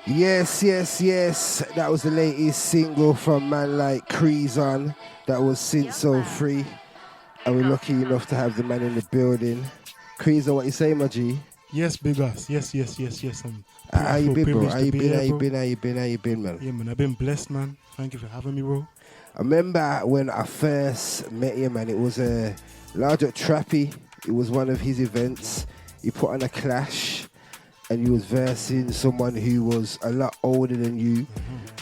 Yes, yes, yes. That was the latest single from man like CreezOn. That was Since So Free. And we're lucky enough to have the man in the building. CreezOn, what you say, my G? Yes, Biggoss. Yes. How I you feel been, bro? privileged How to you be been? How here, you bro. been? How you been? How you been, man? Yeah, man. I've been blessed, man. Thank you for having me, bro. I remember when I first met you, man. It was a large at Trappy. It was one of his events. He put on a clash, and you was versing someone who was a lot older than you,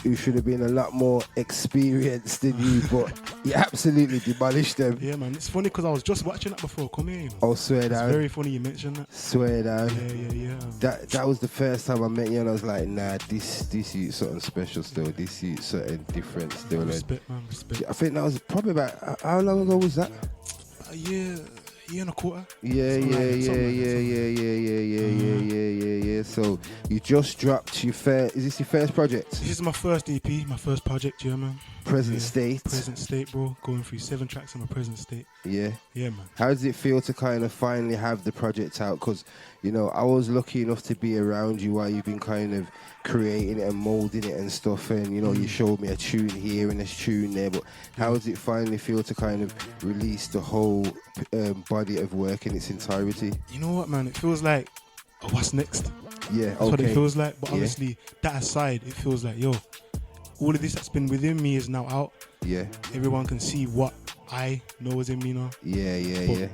who should have been a lot more experienced than you, but you absolutely demolished them. Yeah, man. It's funny because I was just watching that before. Come here, you know. Oh, swear It's down. very funny you mentioned that. Swear down. Yeah. That was the first time I met you, and I was like, nah, this you's something special still. This you's something different still. Respect, man. Respect. I think that was probably about, how long ago was that? A year and a quarter. Yeah. So you just dropped your first, is this your first project? This is my first EP, my first project, yeah, man. Present State. Present State, bro. Going through 7 tracks in my Present State. Yeah. Yeah, man. How does it feel to kind of finally have the project out? Because, you know, I was lucky enough to be around you while you've been kind of creating it and molding it and stuff. And, you know, you showed me a tune here and a tune there. But how does it finally feel to kind of release the whole body of work in its entirety? You know what, man? It feels like, oh, what's next? Yeah, That's what it feels like. But honestly, that aside, it feels like, yo, all of this that's been within me is now out. Yeah. Everyone can see what I know is in me now. Yeah.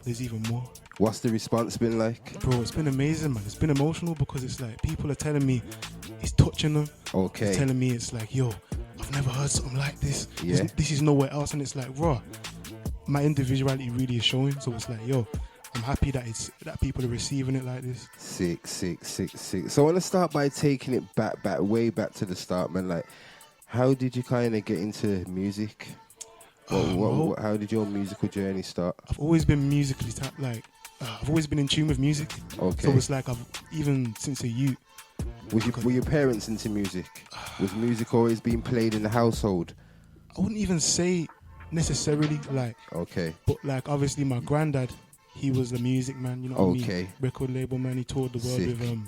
There's even more. What's the response been like? Bro, it's been amazing, man. It's been emotional because it's like people are telling me it's touching them. Okay. It's telling me it's like, yo, I've never heard something like this. Yeah. This is nowhere else. And it's like, raw. My individuality really is showing. So it's like, yo, I'm happy that people are receiving it like this. Sick. So I want to start by taking it way back to the start, man. Like, how did you kind of get into music? How did your musical journey start? I've always been musically I've always been in tune with music. Okay. So it's like I've even since a youth. Were your parents into music? Was music always being played in the household? I wouldn't even say necessarily like. Okay. But like obviously my granddad, he was a music man. You know what I mean? Record label man. He toured the world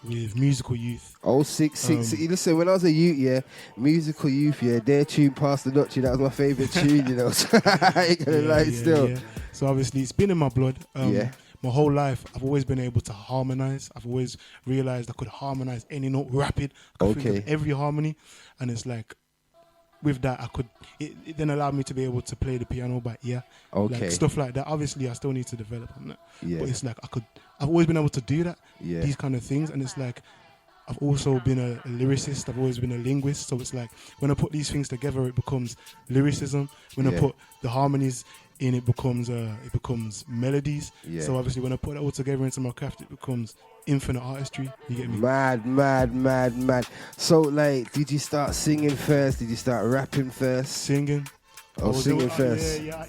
with musical youth. Oh, sick. Listen, when I was a youth, musical youth, their tune Past the Nutty, that was my favourite tune, you know. So I ain't gonna lie still. Yeah. So obviously it's been in my blood. My whole life, I've always been able to harmonize. I've always realized I could harmonize any note rapid. I could think of every harmony. And it's like, with that, it then allowed me to be able to play the piano by ear. Okay. Like stuff like that. Obviously, I still need to develop on that. Yeah. But it's like, I've always been able to do that. Yeah. These kind of things. And it's like, I've also been a lyricist. I've always been a linguist. So it's like, when I put these things together, it becomes lyricism. When I put the harmonies in, it becomes melodies. Yeah. So obviously, when I put that all together into my craft, it becomes infinite artistry. You get me? Mad. So, like, did you start singing first? Did you start rapping first? Singing. Oh, singing first. Yeah.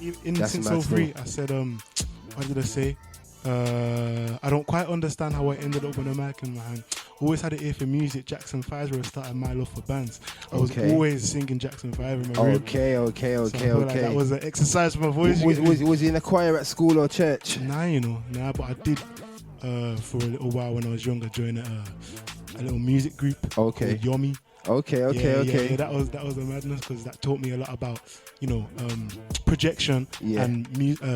Since So Free, I said, what did I say? I don't quite understand how I ended up with a mic in my hand. Always had an ear for music. Jackson 5 where I started my love for bands. I was always singing Jackson 5 in my room. Okay. So like that was an exercise for my voice. Was he in a choir at school or church? Nah, but I did for a little while when I was younger join a little music group called Yomi. Okay. Yeah, that was a madness because that taught me a lot about, projection and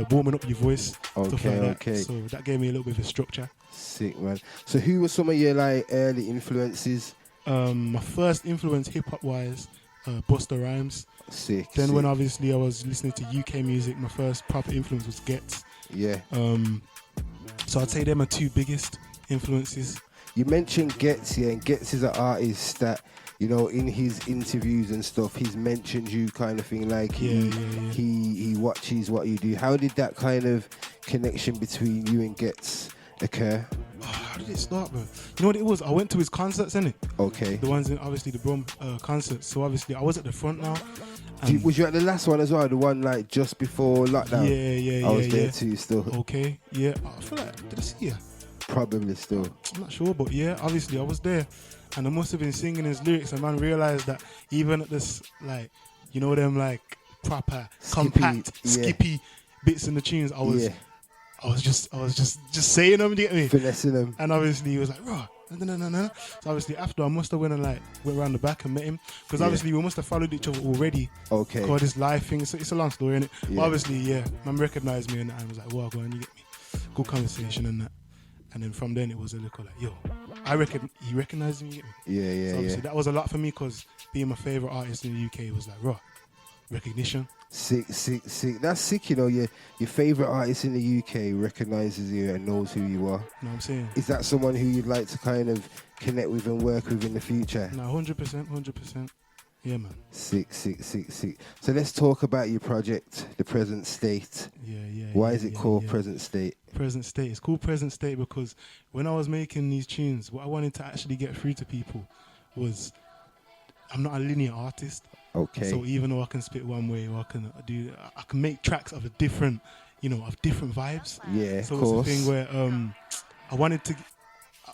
warming up your voice. Stuff like that. So that gave me a little bit of a structure. Sick, man. So who were some of your like early influences? My first influence hip hop wise, Busta Rhymes. Sick. Then when obviously I was listening to UK music, my first proper influence was Gets. Yeah. So I'd say they're my 2 biggest influences. You mentioned Gets, and Gets is an artist that, you know, in his interviews and stuff, he's mentioned you kind of thing, like he watches what you do. How did that kind of connection between you and Gets occur? How did it start, bro? You know what it was? I went to his concerts, innit? Okay. The ones in, obviously, the Brom concerts. So obviously, I was at the front now. Was you at the last one as well? The one like just before lockdown? Yeah. I was there too still. Okay, yeah. I feel like, did I see you? Probably still. I'm not sure, but yeah, obviously I was there. And I must have been singing his lyrics, and man realized that even at this, like, you know, them like proper, compact, skippy bits in the tunes, I was just saying them, do you get me? Finessing them. And obviously he was like, "Bro, So obviously after I must have went around the back and met him because obviously we must have followed each other already. Okay. Got this live thing. So it's a long story, innit? Yeah. But obviously, yeah, man recognized me and I was like, well, go on, you get me. Good conversation and that. And then from then it was a little like, yo, he recognized me, you get me? Yeah, So obviously that was a lot for me because being my favorite artist in the UK was like, raw recognition. Sick. That's sick, you know. Your favorite artist in the UK recognizes you and knows who you are. You know what I'm saying? Is that someone who you'd like to kind of connect with and work with in the future? No, 100%. Yeah, man. Sick. So let's talk about your project, The Present State. Yeah. Why is it called Present State? Present State. It's called Present State because when I was making these tunes, what I wanted to actually get through to people was I'm not a linear artist. Okay. So even though I can spit one way or I can make tracks of different vibes. Yeah, so of course. it's a thing where I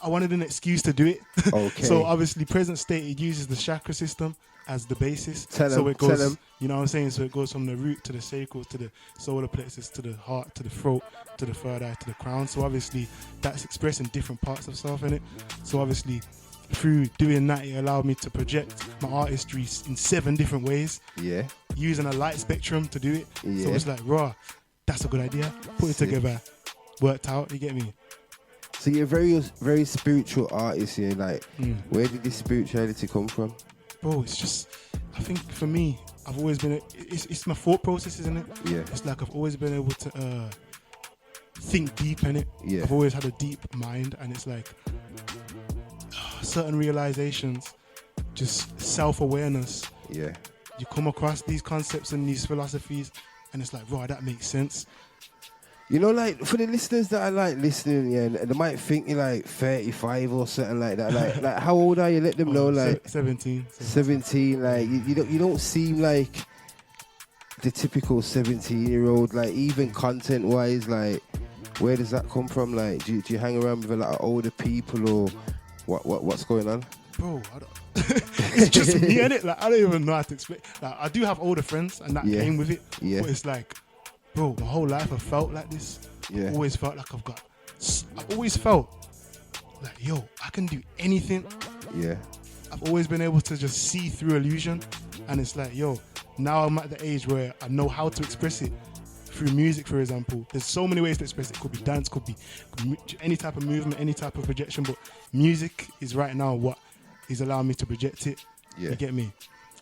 wanted an excuse to do it. Okay. So obviously Present State, it uses the chakra system as the basis. Tell them, you know what I'm saying? So it goes from the root to the sacral to the solar plexus to the heart to the throat to the third eye to the crown. So obviously that's expressing different parts of self in it. So obviously through doing that, it allowed me to project my artistry in 7 different ways. Yeah. Using a light spectrum to do it. Yeah. So it's like, raw, that's a good idea. Put it together, worked out, you get me? So you're a very, very spiritual artist here. Like, where did this spirituality come from? Bro, it's just, I think for me, I've always been, it's my thought process, isn't it? Yeah. It's like I've always been able to think deep in it. Yeah. I've always had a deep mind, and it's like certain realizations, just self-awareness. Yeah. You come across these concepts and these philosophies, and it's like, raw, that makes sense. You know, like, for the listeners that are, like, listening, yeah, and they might think you're, like, 35 or something like that. Like how old are you? Let them know, like... 17. 17, like, you don't seem like the typical 17-year-old, like, even content-wise, like, where does that come from? Like, do you hang around with a lot of older people, or what's going on? Bro, it's just me, innit? Like, I don't even know how to explain. Like, I do have older friends, and that came with it. Yeah. But it's like, bro, my whole life I've felt like this. Yeah. I've always felt like I've always felt like, yo, I can do anything. Yeah. I've always been able to just see through illusion. And it's like, yo, now I'm at the age where I know how to express it. Through music, for example. There's so many ways to express it. It could be dance, could be any type of movement, any type of projection. But music is right now what is allowing me to project it. Yeah. You get me?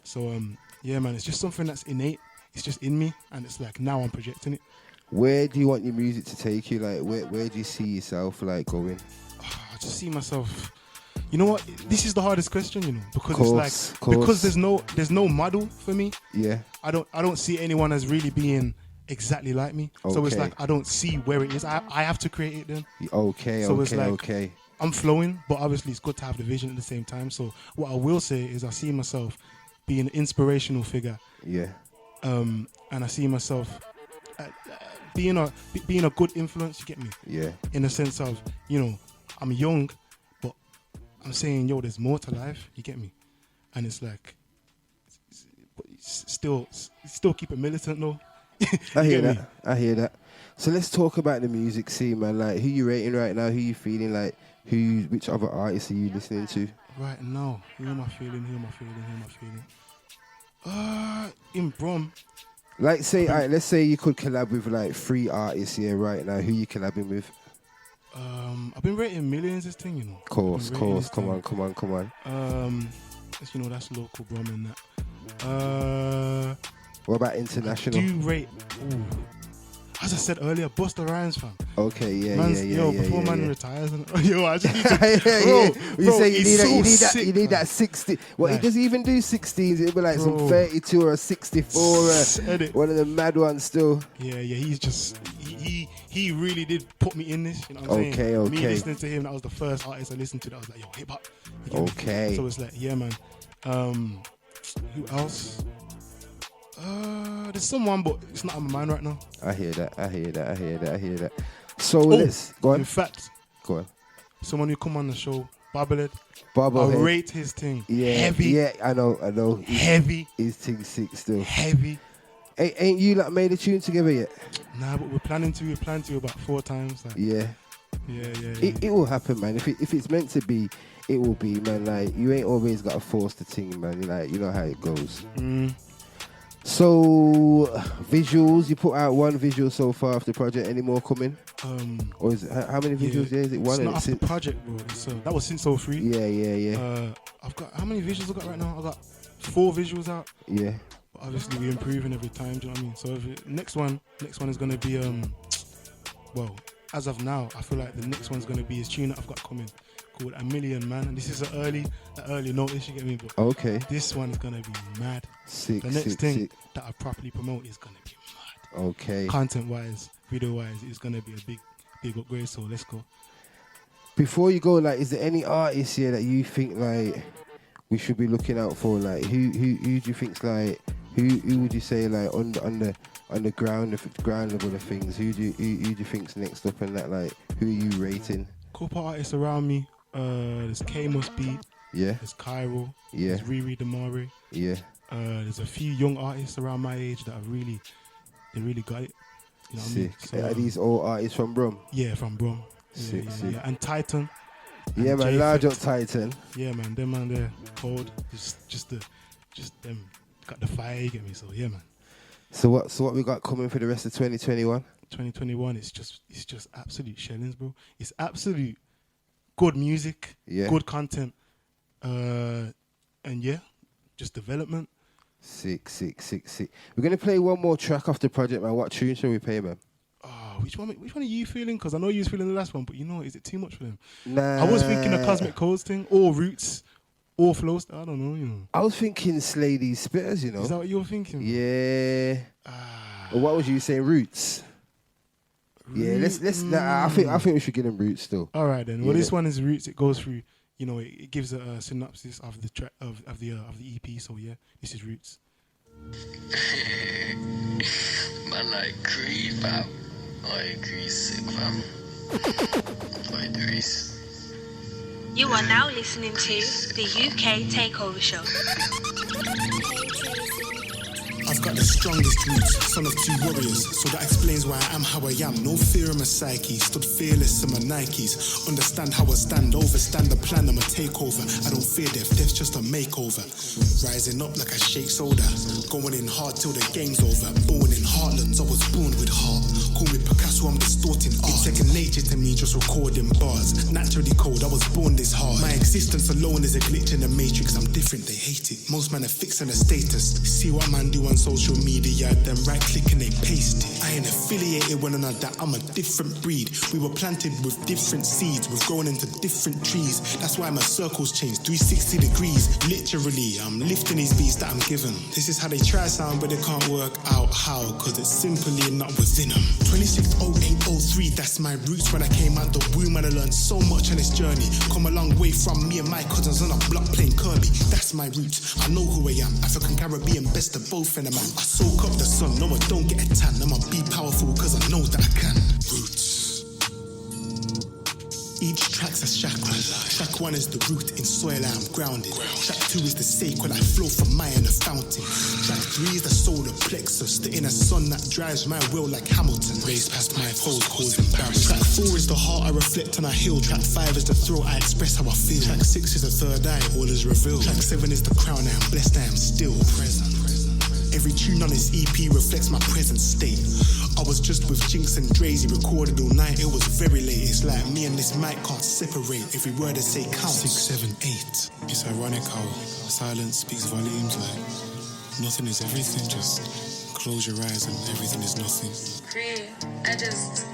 So, yeah, man, it's just something that's innate. It's just in me, and it's like now I'm projecting it. Where do you want your music to take you? Like, where do you see yourself, like, going? I just see myself. You know what? This is the hardest question, you know, because Course. because there's no model for me. Yeah. I don't see anyone as really being exactly like me. Okay. So it's like I don't see where it is. I have to create it then. Okay. So it's like, okay. I'm flowing, but obviously it's good to have the vision at the same time. So what I will say is I see myself being an inspirational figure. Yeah. And I see myself being a good influence. You get me? Yeah. In the sense of, you know, I'm young, but I'm saying, yo, there's more to life. You get me? And it's like, still keep it militant though. I hear that. So let's talk about the music scene, man. Like, who you rating right now? Who you feeling like? Which other artists are you listening to? Right now, who am I feeling? In Brom. Like, say, alright, let's say you could collab with like 3 artists here right now. Who you collabing with? I've been rating Millions this thing, you know. Course. Come on. You know, that's local Brom and that. What about international? I do rate. Ooh. As I said earlier, Busta Rhymes, fam. Okay, yeah. Before man retires, yo, I just need to. You say you need that 60. Well, like, he doesn't even do 16s. It'll be like some 32 or a 64. One of the mad ones still. Yeah. He's just he really did put me in this. You know what I'm saying? Okay. Me listening to him, that was the first artist I listened to. That was like, yo, hip hop. Okay. So it's like, yeah, man. Who else? There's someone, but it's not on my mind right now. I hear that. So let's go on. In fact, go on. Someone who come on the show, Bobblehead. I rate his thing. Yeah, heavy. Yeah, I know. Heavy. His thing sick still. Heavy. Ain't you like made a tune together yet? Nah, but we're planning to about 4 times. Like. Yeah. It will happen, man. If it's meant to be, it will be, man. Like, you ain't always got to force the thing, man. Like, you know how it goes. So, visuals, you put out one visual so far off the project. Any more coming? Or is it, how many visuals there? Is it one? It's not off the project, bro. That was since 03. Yeah. I've got, how many visuals I got right now? I got 4 visuals out. Yeah. But obviously we're improving every time, do you know what I mean? So next one is gonna be well, as of now, I feel like the next one's gonna be his tune that I've got coming called A Million, man. And this is an early notice, you get me? But okay. This one is gonna be mad. Sick. The next thing that I properly promote is gonna be mad. Okay. Content wise, video wise, it's gonna be a big upgrade. So let's go. Before you go, like, is there any artists here that you think like we should be looking out for? Like, who do you think's like who would you say like on the ground level of things? Who do you think's next up and that, like, who are you rating? Couple artists around me. There's K Must Be. Yeah. There's Cairo. Yeah. There's Riri Damari. Yeah. There's a few young artists around my age that have really got it. You know what I mean? So, are these all artists from Brum? Yeah, from Brum. Sick. Yeah. And Titan. Yeah, and man, large up Titan. Yeah, man, them man, they're cold. Just them got the fire, you get me? So yeah, man. So what we got coming for the rest of 2021? 2021, it's just absolute shellings, bro. It's absolute good music, good content, and yeah, just development. Sick. We're gonna play one more track off the project, man. What tune shall we play, man? Which one are you feeling? Because I know you was feeling the last one, but you know, is it too much for them? Nah. I was thinking a Cosmic Codes thing, or Roots, or Flows. I don't know, you know. I was thinking Slay These Spitters, you know. Is that what you were thinking? Yeah. Or what was you saying? Roots. Yeah, let's. Nah, I think we should get them Roots still. All right then. Well, this one is Roots. It goes through. You know, it gives a synopsis of the track of the EP. So yeah, this is Roots. Man, like Creed, fam. I agree, sick, fam. You are now listening to the UK Takeover Show. I've got the strongest roots, son of 2 warriors, so that explains why I am how I am. No fear in my psyche, stood fearless in my Nikes. Understand how I stand, overstand the plan, I'm a takeover. I don't fear death, death's just a makeover. Rising up like I shake soda, going in hard till the game's over. Born in heartlands, I was born with heart. Call me Picasso, I'm distorting art. It's second nature to me, just recording bars. Naturally cold, I was born this hard. My existence alone is a glitch in the matrix. I'm different, they hate it. Most men are fixing a status. See what man do on social media, then right click and they paste it. I ain't affiliated with another, I'm a different breed. We were planted with different seeds, we've grown into different trees. That's why my circles change 360 degrees. Literally, I'm lifting these beats that I'm given. This is how they try sound, but they can't work out how, cause it's simply not within them. 260803, that's my roots. When I came out the womb and I learned so much on this journey. Come a long way from me and my cousins on a block playing Kirby. That's my roots, I know who I am. African, Caribbean, best of both in a man. I soak up the sun, no I don't get a tan. I'ma be powerful cause I know that I can. Roots. Each track's a chakra. Track 1 is the root, in soil I am grounded. Track 2 is the sacred, I flow from my inner fountain. Track 3 is the solar plexus, the inner sun that drives my will like Hamilton. Race past my foes, causing barriers. Track 4 is the heart I reflect and I heal. Track 5 is the throat I express how I feel. Track 6 is the third eye, all is revealed. Track 7 is the crown I am blessed, I am still present. Every tune on this EP reflects my present state. I was just with Jinx and Drazy, recorded all night, it was very late. It's like me and this mic can't separate. Every word I say counts. 6, 7, 8. It's ironic how silence speaks volumes. Like nothing is everything. Just close your eyes and everything is nothing. I just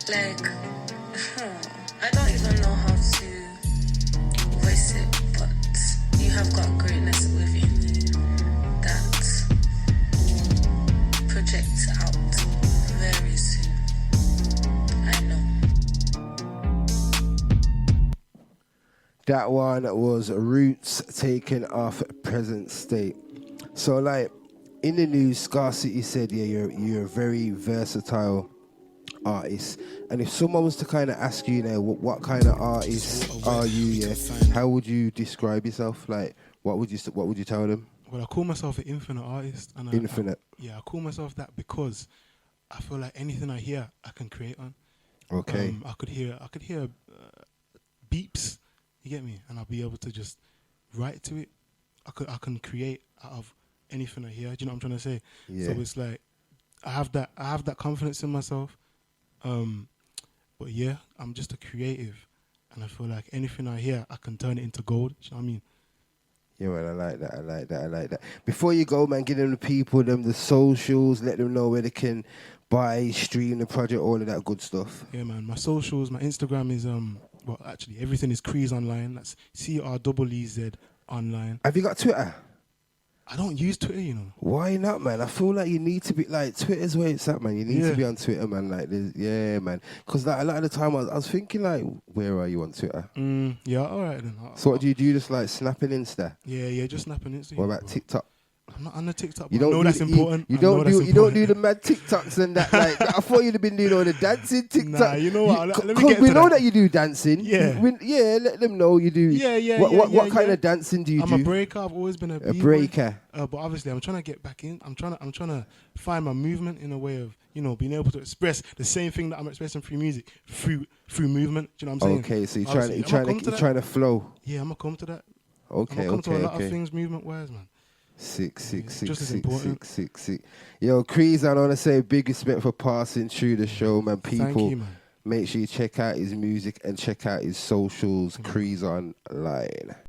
like I don't even know how to voice it, but you have got greatness within you that projects out very soon. I know. That one was Roots taken off Present State. So, like, in the news, Scar City said, yeah, you're a very versatile artist. And if someone was to kind of ask you, what kind of artist are you, how would you describe yourself? Like, what would you tell them? Well, I call myself an infinite artist. And Infinite? I call myself that because I feel like anything I hear, I can create on. Okay. I could hear beeps. You get me? And I'll be able to just write to it. I can create out of anything I hear. Do you know what I'm trying to say? Yeah. So it's like I have that confidence in myself. But yeah, I'm just a creative, and I feel like anything I hear, I can turn it into gold. Do you know what I mean? Yeah, man, I like that. Before you go, man, give them the people, the socials, let them know where they can buy, stream the project, all of that good stuff. Yeah, man. My socials, my Instagram is well, actually everything is CreezOn online. That's CREEZ online. Have you got Twitter? I don't use Twitter, you know. Why not, man? I feel like you need to be, like, Twitter's where it's at, man. You need to be on Twitter, man. Like, yeah, man. Because like, a lot of the time I was thinking, like, where are you on Twitter? Yeah, all right then. So what do you do? Just like snapping Insta? Yeah, just snapping Insta. What about TikTok? I'm not on the TikTok. You don't know do that's the, important. You don't do the mad TikToks and that. Like, I thought you'd have been doing all the dancing TikTok. Nah, you know what? Let me get we to know that. that you do dancing. Yeah. Let them know you do. Yeah. What kind of dancing do you do? I'm a breaker. I've always been a breaker. But obviously, I'm trying to get back in. I'm trying to find my movement in a way of, you know, being able to express the same thing that I'm expressing through music through movement. Do you know what I'm saying? Okay, so you're trying to flow. Yeah, I'm gonna come to that. Okay, I'm gonna come to a lot of things movement wise, man. Sick. Just as important. Yo, CreezOn, I want to say big respect for passing through the show, man. People, Thank you, man. Make sure you check out his music and check out his socials, CreezOn Line.